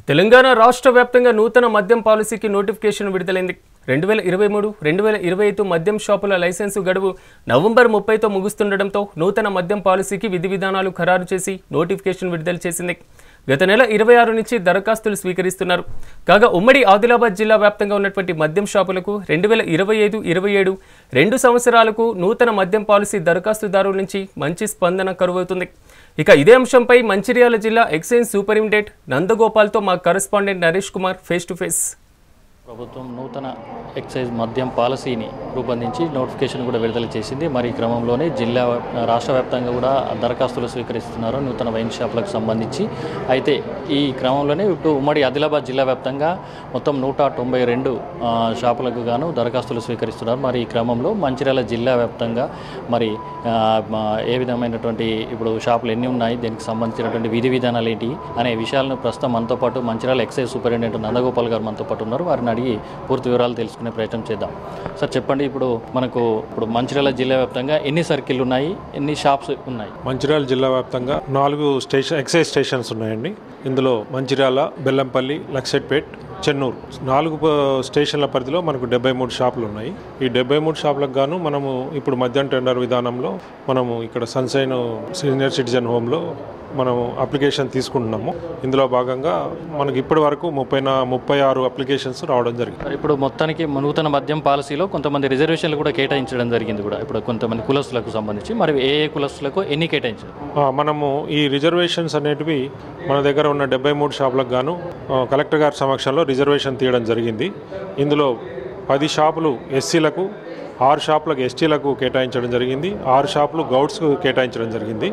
తెలంగాణ రాష్ట్ర వ్యాప్తంగా నూతన మద్యం పాలసీకి నోటిఫికేషన్ విడుదలైంది. 2023-2025 మద్యం షాపుల లైసెన్సు గడువు నవంబర్ 30తో ముగుస్తుండటంతో నూతన మద్యం పాలసీకి విధి విధానాలు ఖరారు చేసి నోటిఫికేషన్ విడుదల చేసింది. గత నెల 26 నుంచి దరఖాస్తులు స్వీకరిస్తున్నారు. కాగా ఉమ్మడి ఆదిలాబాద్ జిల్లా వ్యాప్తంగా ఉన్నటువంటి మద్యం షాపులకు 2025-27 2 సంవత్సరాలకు నూతన మద్యం పాలసీ దరఖాస్తుదారుల నుంచి మంచి స్పందన కరువవుతుంది. ఇక ఇదే అంశంపై మంచిర్యాల జిల్లా ఎక్సైజ్ సూపరింటెండెంట్ నందగోపాల్తో మా correspondent Naresh Kumar face to face. ప్రభుత్వం నూతన ఎక్సైజ్ మద్యం పాలసీని రూపొందించి నోటిఫికేషన్ కూడా విడుదల చేసింది. మరి ఈ క్రమంలోనే రాష్ట్ర వ్యాప్తంగా కూడా దరఖాస్తులు స్వీకరిస్తున్నారు నూతన వైన్ షాపులకు సంబంధించి. అయితే ఈ క్రమంలోనే ఇప్పుడు ఉమ్మడి ఆదిలాబాద్ జిల్లా వ్యాప్తంగా మొత్తం 192 షాపులకు గాను దరఖాస్తులు స్వీకరిస్తున్నారు. మరి ఈ క్రమంలో మంచిర్యాల జిల్లా వ్యాప్తంగా మరి ఏ విధమైనటువంటి ఇప్పుడు షాపులు ఎన్ని ఉన్నాయి, దీనికి సంబంధించినటువంటి విధి విధానాలు ఏంటి అనే విషయాలను ప్రస్తుతం మనతో పాటు మంచిర్యాల ఎక్సైజ్ సూపరింటెండెంట్ నందగోపాల్ గారు మనతో పాటు ఉన్నారు. వారిని అడిగి పూర్తి వివరాలు తెలుసుకునే ప్రయత్నం చేద్దాం. సార్ చెప్పండి, ఇప్పుడు మంచిర్యాల జిల్లా వ్యాప్తంగా ఎన్ని సర్కిల్ ఉన్నాయి, ఎన్ని షాప్స్ ఉన్నాయి? మంచిర్యాల జిల్లా వ్యాప్తంగా 4 ఎక్సైజ్ స్టేషన్స్ ఉన్నాయండి. ఇందులో మంచిర్యాల, బెల్లంపల్లి, లక్సెట్పేట్, చెన్నూరు 4 స్టేషన్ల పరిధిలో మనకు 73 షాపులు ఉన్నాయి. ఈ 73 షాపులకు గాను మనము ఇప్పుడు మద్యం టెండర్ విధానంలో మనము ఇక్కడ సన్షైన్ సీనియర్ సిటిజన్ హోమ్లో మనము అప్లికేషన్ తీసుకుంటున్నాము. ఇందులో భాగంగా మనకి ఇప్పటి వరకు 36 అప్లికేషన్స్ రావడం జరిగింది. ఇప్పుడు మొత్తానికి నూతన మద్యం పాలసీలో కొంతమంది రిజర్వేషన్లు కూడా కేటాయించడం జరిగింది కూడా. ఇప్పుడు కొంతమంది కులస్తులకు సంబంధించి మరి ఏ కులస్తులకు ఎన్ని కేటాయించారు? మనము ఈ రిజర్వేషన్స్ అనేటివి మన దగ్గర ఉన్న 73 షాపులకు గాను కలెక్టర్ గారి సమక్షంలో రిజర్వేషన్ తీయడం జరిగింది. ఇందులో 10 షాపులు ఎస్సీలకు, 6 షాపులకు ఎస్టీలకు కేటాయించడం జరిగింది. 6 షాపులు గౌడ్స్కు కేటాయించడం జరిగింది.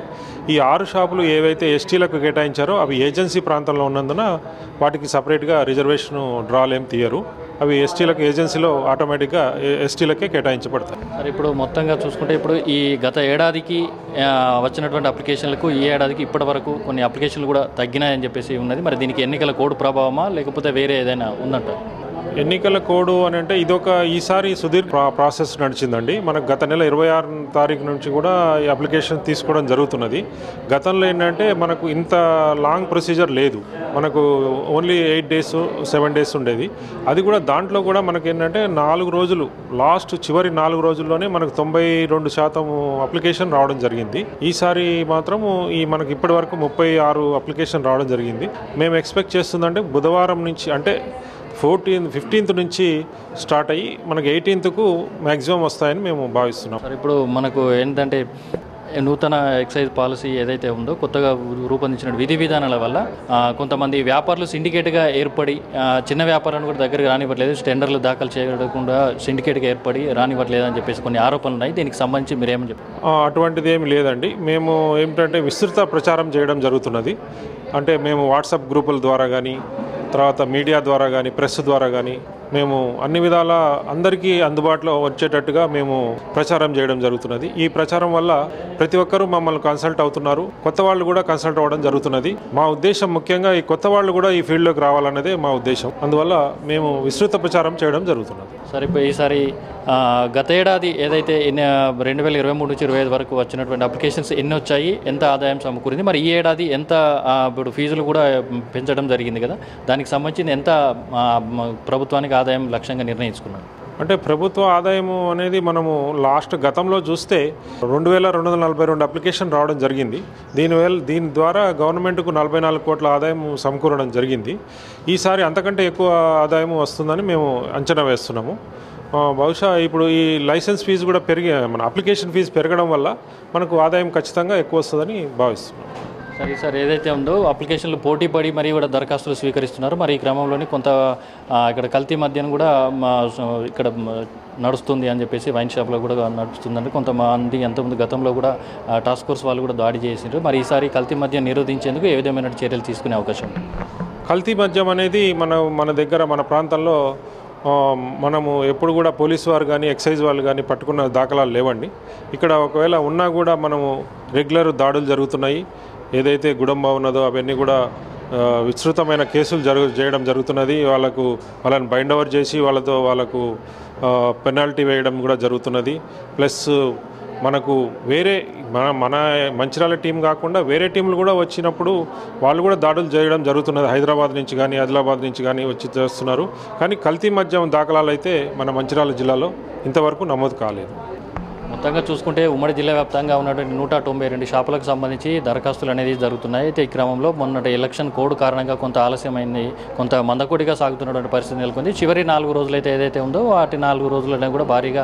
ఈ 6 షాపులు ఏవైతే ఎస్టీలకు కేటాయించారో అవి ఏజెన్సీ ప్రాంతంలో ఉన్నందున వాటికి సపరేట్గా రిజర్వేషన్ డ్రాలు ఏం తీయరు. అవి ఎస్టీలకు ఏజెన్సీలో ఆటోమేటిక్గా ఎస్టీలకే కేటాయించబడతాయి. మరి ఇప్పుడు మొత్తంగా చూసుకుంటే ఇప్పుడు ఈ గత ఏడాదికి వచ్చినటువంటి అప్లికేషన్లకు ఈ ఏడాదికి ఇప్పటి వరకు కొన్ని అప్లికేషన్లు కూడా తగ్గినాయని చెప్పేసి ఉన్నది. మరి దీనికి ఎన్నికల కోడ్ ప్రభావమా లేకపోతే వేరే ఏదైనా ఉందంట? ఎన్నికల కోడ్ అని అంటే ఇదొక ఈసారి సుదీర్ఘ ప్రాసెస్ నడిచిందండి. మనకు గత నెల 26 తారీఖు నుంచి కూడా ఈ అప్లికేషన్ తీసుకోవడం జరుగుతున్నది. గతంలో ఏంటంటే మనకు ఇంత లాంగ్ ప్రొసీజర్ లేదు. మనకు ఓన్లీ 8 days 7 days ఉండేది. అది కూడా దాంట్లో కూడా మనకి ఏంటంటే 4 రోజులు చివరి 4 రోజుల్లోనే మనకు 92% అప్లికేషన్ రావడం జరిగింది. ఈసారి మాత్రము మనకి ఇప్పటి వరకు 36 అప్లికేషన్ రావడం జరిగింది. మేము ఎక్స్పెక్ట్ చేస్తుందంటే బుధవారం నుంచి అంటే 15th నుంచి స్టార్ట్ అయ్యి మనకు 18th మ్యాక్సిమం వస్తాయని మేము భావిస్తున్నాం. సార్ ఇప్పుడు మనకు ఏంటంటే నూతన ఎక్సైజ్ పాలసీ ఏదైతే ఉందో కొత్తగా రూపొందించిన విధి విధానాల వల్ల కొంతమంది వ్యాపారులు సిండికేట్గా ఏర్పడి చిన్న వ్యాపారాన్ని కూడా దగ్గరికి రానివ్వట్లేదు, టెండర్లు దాఖలు చేయకుండా సిండికేట్గా ఏర్పడి రానివ్వట్లేదు అని చెప్పేసి కొన్ని ఆరోపణలు ఉన్నాయి. దీనికి సంబంధించి మీరేమని చెప్పారు? అటువంటిది ఏమి లేదండి. మేము ఏమిటంటే విస్తృత ప్రచారం చేయడం జరుగుతున్నది. అంటే మేము వాట్సాప్ గ్రూపుల ద్వారా కానీ, తర్వాత మీడియా ద్వారా కానీ, ప్రెస్ ద్వారా కానీ మేము అన్ని విధాల అందరికీ అందుబాటులో వచ్చేటట్టుగా మేము ప్రచారం చేయడం జరుగుతున్నది. ఈ ప్రచారం వల్ల ప్రతి ఒక్కరూ మమ్మల్ని కన్సల్ట్ అవుతున్నారు. కొత్త వాళ్ళు కూడా కన్సల్ట్ అవ్వడం జరుగుతున్నది. మా ఉద్దేశం ముఖ్యంగా ఈ కొత్త వాళ్ళు కూడా ఈ ఫీల్డ్లోకి రావాలన్నదే మా ఉద్దేశం. అందువల్ల మేము విస్తృత ప్రచారం చేయడం జరుగుతున్నది. సరే, ఇప్పుడు ఈసారి గత ఏడాది ఏదైతే 2023-25 వరకు వచ్చినటువంటి అప్లికేషన్స్ ఎన్ని వచ్చాయి, ఎంత ఆదాయం సమకూరింది, మరి ఈ ఏడాది ఎంత ఇప్పుడు ఫీజులు కూడా పెంచడం జరిగింది కదా, దానికి సంబంధించి ఎంత ప్రభుత్వానికి ఆదాయం లక్ష్యంగా నిర్ణయించుకున్నారు? అంటే ప్రభుత్వ ఆదాయము అనేది మనము గతంలో చూస్తే 2242 అప్లికేషన్ రావడం జరిగింది. దీని ద్వారా గవర్నమెంట్కు 44 కోట్ల ఆదాయం సమకూరడం జరిగింది. ఈసారి అంతకంటే ఎక్కువ ఆదాయం వస్తుందని మేము అంచనా వేస్తున్నాము. బహుశా ఇప్పుడు ఈ లైసెన్స్ ఫీజు కూడా మన అప్లికేషన్ ఫీజు పెరగడం వల్ల మనకు ఆదాయం ఖచ్చితంగా ఎక్కువ వస్తుందని భావిస్తున్నాం. సరే సార్, ఏదైతే ఉందో అప్లికేషన్లు పోటీ పడి మరీ కూడా దరఖాస్తులు స్వీకరిస్తున్నారు. మరి ఈ క్రమంలోనే కొంత ఇక్కడ కల్తీ మద్యం కూడా ఇక్కడ నడుస్తుంది అని చెప్పేసి వైన్ షాప్లో కూడా నడుస్తుందండి. కొంతమంది ఎంతమంది గతంలో కూడా టాస్క్ ఫోర్స్ వాళ్ళు కూడా దాడి చేసిండ్రు. మరి ఈసారి కల్తీ మద్యం నిరోధించేందుకు ఏ విధమైన చర్యలు తీసుకునే అవకాశం? కల్తీ మద్యం అనేది మన దగ్గర మన ప్రాంతంలో మనము ఎప్పుడు కూడా పోలీసు వారు కానీ ఎక్సైజ్ వాళ్ళు కానీ పట్టుకున్న దాఖలాలు లేవండి. ఇక్కడ ఒకవేళ ఉన్నా కూడా మనము రెగ్యులర్ దాడులు జరుగుతున్నాయి. ఏదైతే గుడంబ ఉన్నదో అవన్నీ కూడా విస్తృతమైన కేసులు చేయడం జరుగుతున్నది. వాళ్ళని బైండ్ ఓవర్ చేసి వాళ్ళకు పెనాల్టీ వేయడం కూడా జరుగుతున్నది. ప్లస్ మనకు వేరే మన మంచిర్యాల టీం కాకుండా వేరే టీంలు కూడా వచ్చినప్పుడు వాళ్ళు కూడా దాడులు చేయడం జరుగుతున్నది. హైదరాబాద్ నుంచి కానీ ఆదిలాబాద్ నుంచి కానీ వచ్చి చేస్తున్నారు. కానీ కల్తీ మద్యం దాఖలాలు అయితే మన మంచిర్యాల జిల్లాలో ఇంతవరకు నమోదు కాలేదు. మొత్తంగా చూసుకుంటే ఉమ్మడి జిల్లా వ్యాప్తంగా ఉన్నటువంటి 192 షాపులకు సంబంధించి దరఖాస్తులు అనేది జరుగుతున్నాయి. అయితే ఈ క్రమంలో మొన్నటి ఎలక్షన్ కోడ్ కారణంగా కొంత ఆలస్యమైంది, కొంత మందకొడిగా సాగుతున్నటువంటి పరిస్థితి నెలకొంది. చివరి 4 రోజులైతే ఏదైతే ఉందో వాటి 4 రోజులనే కూడా భారీగా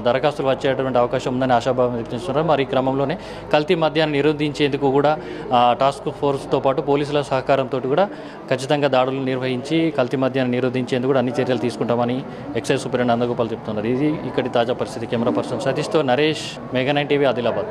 దరఖాస్తులు వచ్చేటువంటి అవకాశం ఉందని ఆశాభావం వ్యక్తిస్తున్నారు. మరి ఈ క్రమంలోనే కల్తీ మద్యాన్ని నిరోధించేందుకు కూడా టాస్క్ ఫోర్స్తో పాటు పోలీసుల సహకారంతో కూడా ఖచ్చితంగా దాడులు నిర్వహించి కల్తీ మద్యాన్ని నిరోధించేందుకు కూడా అన్ని చర్యలు తీసుకుంటామని ఎక్సైజ్ సూపరింటెండెంట్ నందగోపాల్ చెప్తున్నారు. ఇది ఇక్కడి తాజా పరిస్థితి. కెమెరా పర్సన్ సతీష్తో నరేష్, మెగా 9 టీవీ, ఆదిలాబాద్.